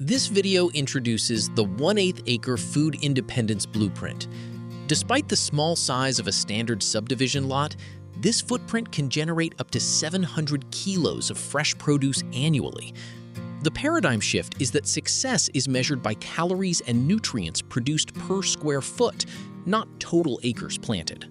This video introduces the 1/8 acre food independence blueprint. Despite the small size of a standard subdivision lot, this footprint can generate up to 700 kilos of fresh produce annually. The paradigm shift is that success is measured by calories and nutrients produced per square foot, not total acres planted.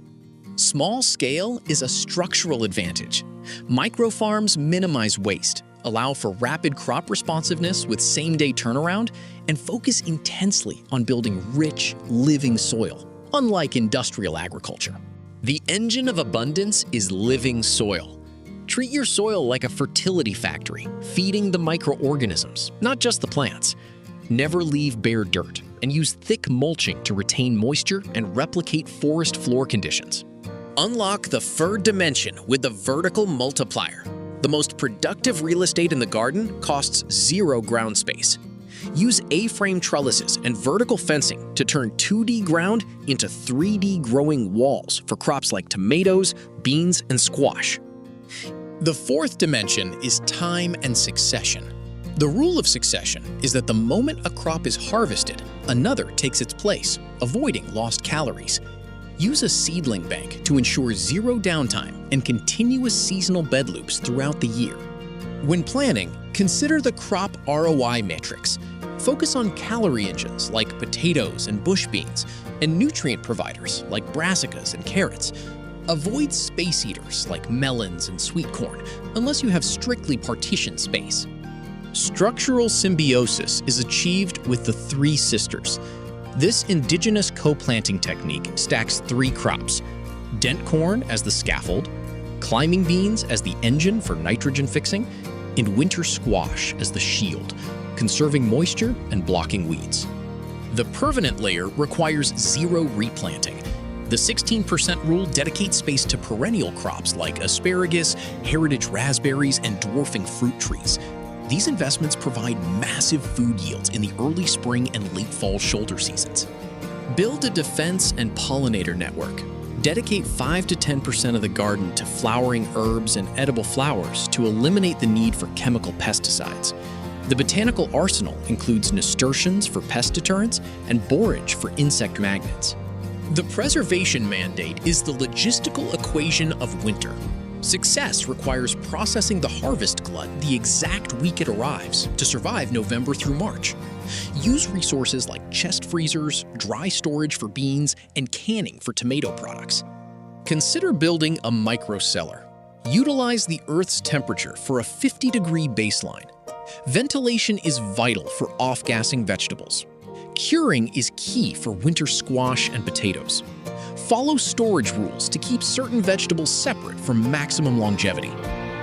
Small scale is a structural advantage. Microfarms minimize waste, allow for rapid crop responsiveness with same-day turnaround, and focus intensely on building rich, living soil, unlike industrial agriculture. The engine of abundance is living soil. Treat your soil like a fertility factory, feeding the microorganisms, not just the plants. Never leave bare dirt, and use thick mulching to retain moisture and replicate forest floor conditions. Unlock the third dimension with the vertical multiplier. The most productive real estate in the garden costs zero ground space. Use A-frame trellises and vertical fencing to turn 2D ground into 3D growing walls for crops like tomatoes, beans, and squash. The fourth dimension is time and succession. The rule of succession is that the moment a crop is harvested, another takes its place, avoiding lost calories. Use a seedling bank to ensure zero downtime and continuous seasonal bed loops throughout the year. When planning, consider the crop ROI matrix. Focus on calorie engines like potatoes and bush beans, and nutrient providers like brassicas and carrots. Avoid space eaters like melons and sweet corn, unless you have strictly partitioned space. Structural symbiosis is achieved with the three sisters. This indigenous co-planting technique stacks 3 crops: dent corn as the scaffold, climbing beans as the engine for nitrogen fixing, and winter squash as the shield, conserving moisture and blocking weeds. The permanent layer requires zero replanting. The 16% rule dedicates space to perennial crops like asparagus, heritage raspberries, and dwarfing fruit trees. These investments provide massive food yields in the early spring and late fall shoulder seasons. Build a defense and pollinator network. Dedicate 5 to 10% of the garden to flowering herbs and edible flowers to eliminate the need for chemical pesticides. The botanical arsenal includes nasturtiums for pest deterrents and borage for insect magnets. The preservation mandate is the logistical equation of winter. Success requires processing the harvest glut the exact week it arrives to survive November through March. Use resources like chest freezers, dry storage for beans, and canning for tomato products. Consider building a micro cellar. Utilize the Earth's temperature for a 50-degree baseline. Ventilation is vital for off-gassing vegetables. Curing is key for winter squash and potatoes. Follow storage rules to keep certain vegetables separate for maximum longevity.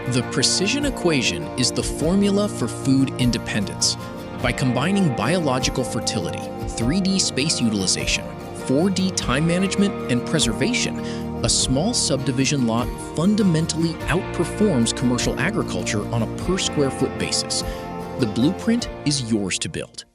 The precision equation is the formula for food independence. By combining biological fertility, 3D space utilization, 4D time management, and preservation, a small subdivision lot fundamentally outperforms commercial agriculture on a per square foot basis. The blueprint is yours to build.